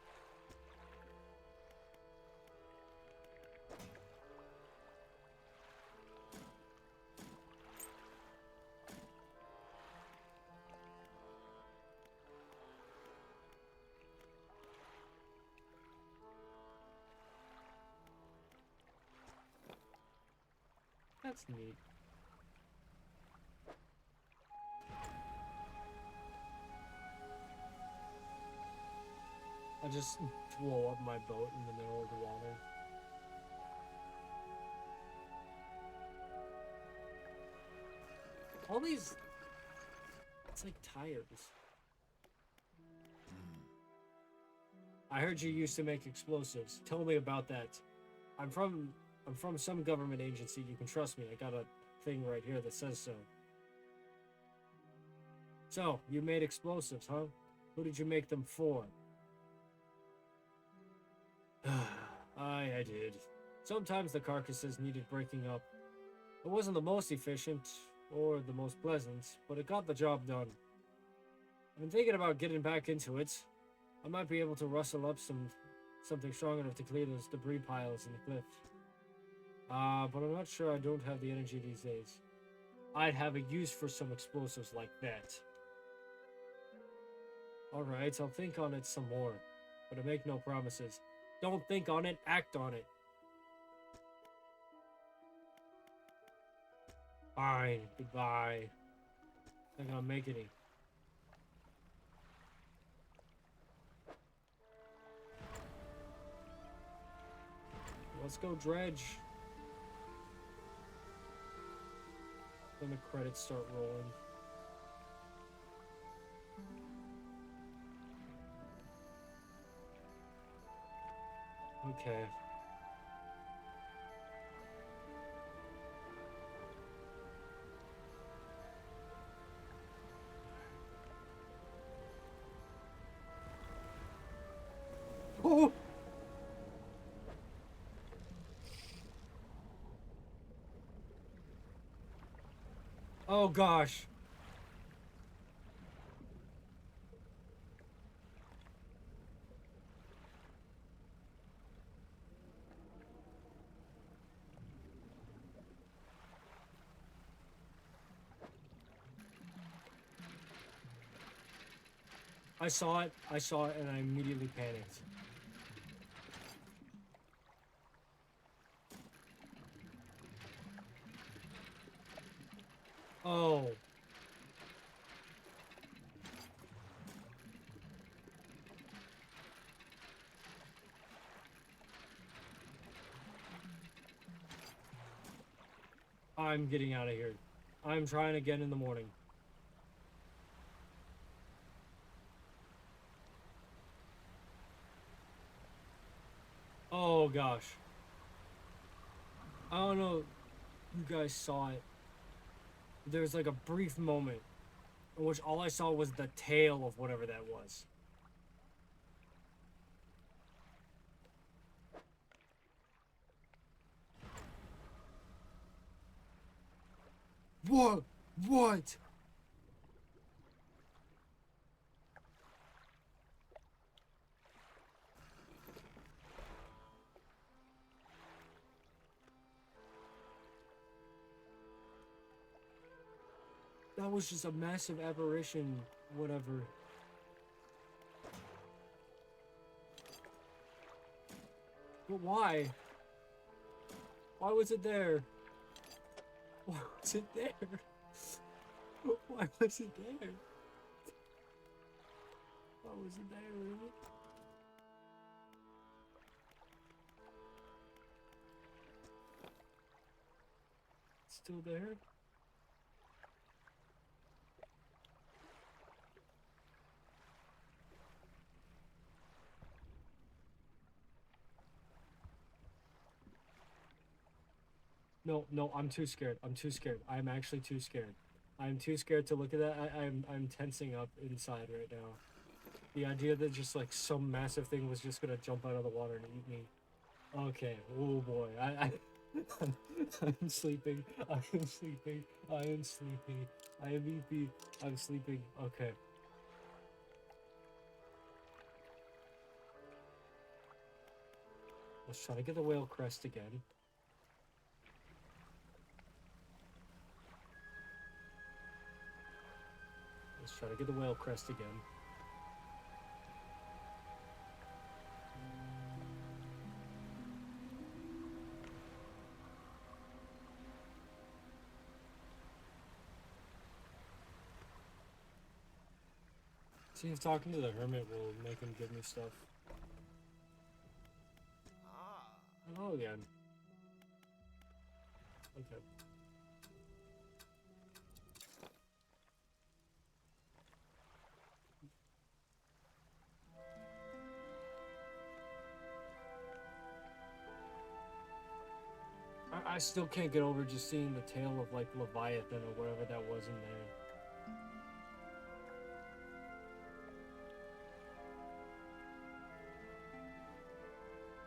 That's neat. I just blow up my boat in the middle of the water. All these... It's like tires. I heard you used to make explosives. Tell me about that. I'm from some government agency. You can trust me. I got a thing right here that says so. So, you made explosives, huh? Who did you make them for? I did. Sometimes the carcasses needed breaking up. It wasn't the most efficient or the most pleasant, but it got the job done. I've been thinking about getting back into it. I might be able to rustle up something strong enough to clear those debris piles in the cliff. But I'm not sure I don't have the energy these days. I'd have a use for some explosives like that. Alright, I'll think on it some more, but I make no promises. Don't think on it, act on it. Fine, goodbye. Not gonna make any. Let's go dredge. Then the credits start rolling. Okay. Oh! Oh gosh. I saw it, and I immediately panicked. Oh. I'm getting out of here. I'm trying again in the morning. Oh gosh. I don't know if you guys saw it. There's like a brief moment in which all I saw was the tail of whatever that was. What? What? That was just a massive aberration, whatever. But why? Why was it there? Why was it there? Why was it there? Why was it there, really? It's still there? No, no, I'm too scared. I'm too scared. I'm actually too scared. I'm too scared to look at that. I'm tensing up inside right now. The idea that just like some massive thing was just gonna jump out of the water and eat me. Okay. Oh boy. I'm sleeping. I am sleeping. I am sleeping. I am EP. I'm sleeping. Okay. Let's try to get the whale crest again. Let's try to get the whale crest again. See if talking to the hermit will make him give me stuff. Oh, again. Okay. I still can't get over just seeing the tail of like Leviathan or whatever that was in there.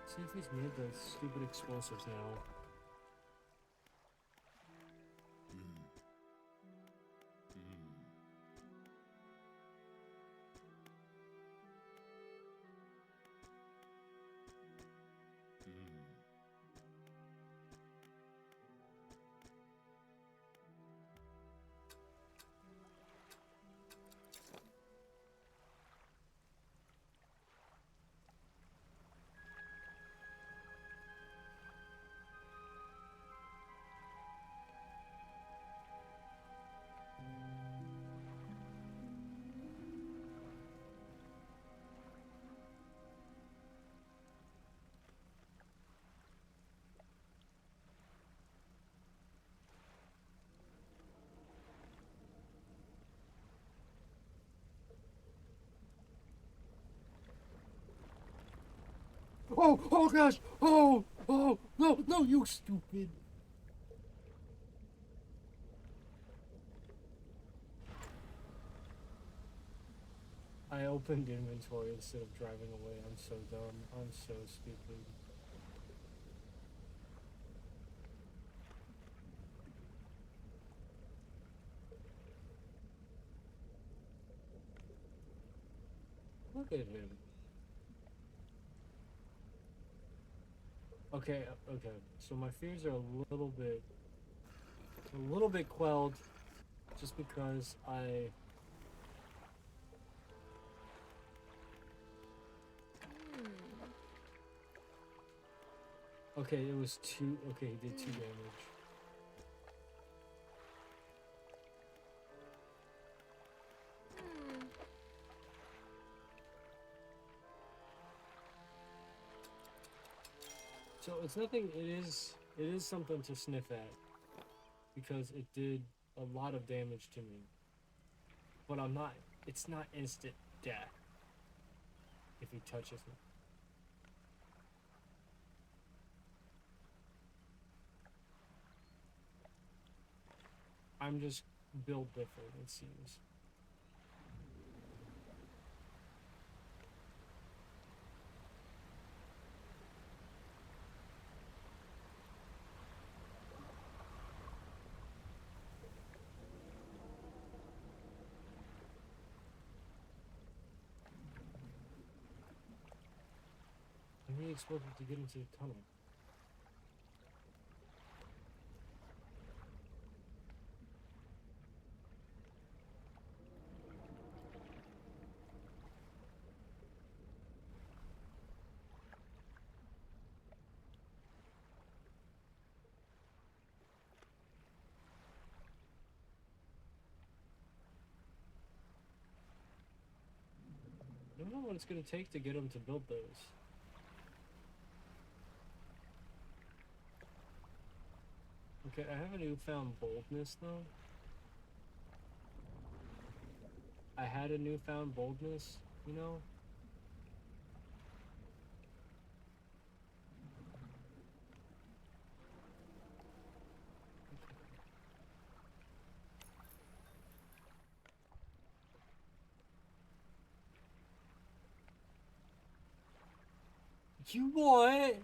See if he's made the stupid explosives now. Oh, oh gosh! Oh, oh, no, no, you stupid! I opened inventory instead of driving away. I'm so dumb. I'm so stupid. Look at him. Okay, okay. So my fears are a little bit quelled, just because I. Okay, it was two. Okay, he did 2 damage. So it's nothing. It is something to sniff at, because it did a lot of damage to me. But I'm not. It's not instant death if he touches me. I'm just built different, it seems. I need explosive to get into the tunnel. I don't know what it's gonna take to get him to build those. Okay, I have a newfound boldness though. I had a newfound boldness, you know? You what?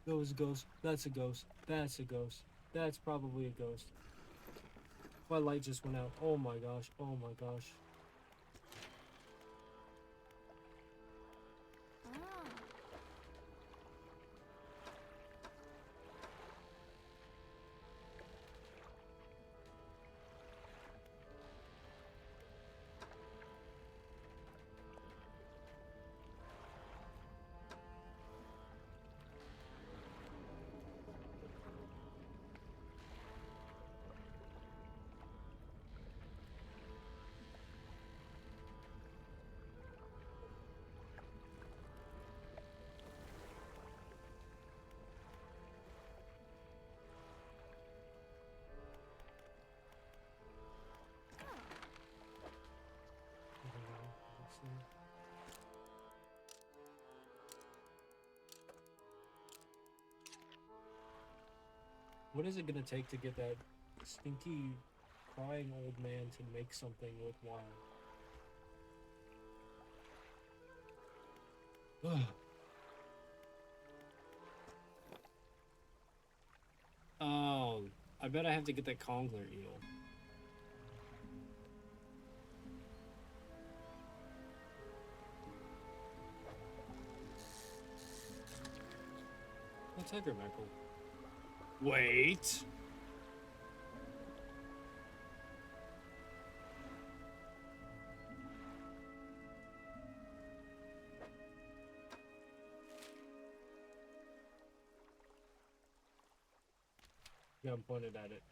That was a ghost. That's a ghost. That's a ghost. That's probably a ghost. My light just went out. Oh my gosh. Oh my gosh. What is it gonna take to get that stinky, crying old man to make something worthwhile? Oh, I bet I have to get that Congler eel. A tiger mackerel. Wait. Yeah, I'm pointed at it.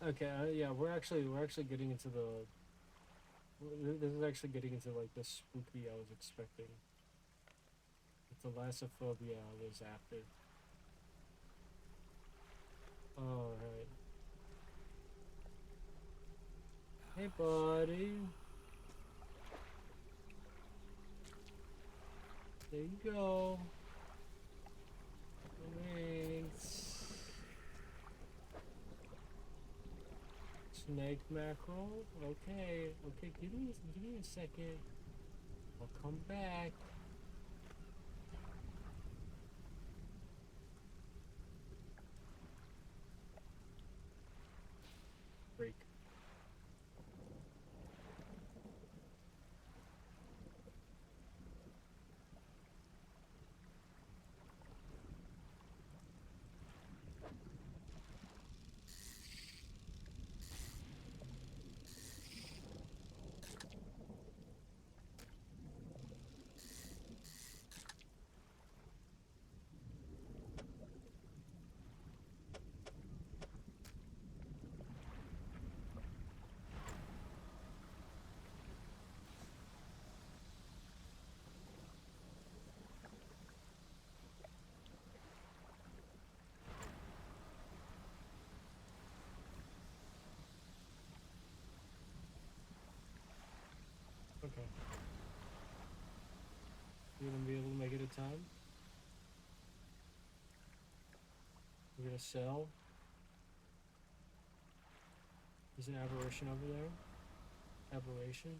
Okay, yeah, we're actually getting into the. This is actually getting into like the spooky I was expecting. It's the thalassophobia I was after. All right. Hey, buddy. There you go. Thanks. Snake mackerel. Okay. Okay. Give me a second. I'll come back. Break. Okay. You're gonna be able to make it a time? We're gonna sell. There's an aberration over there. Aberration.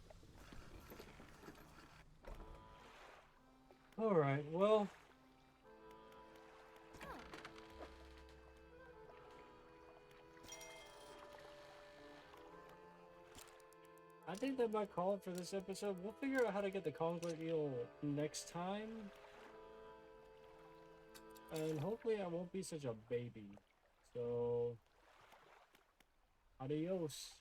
Well, I think that might call it for this episode. We'll figure out how to get the Conquer Eel next time. And hopefully I won't be such a baby. So, adios.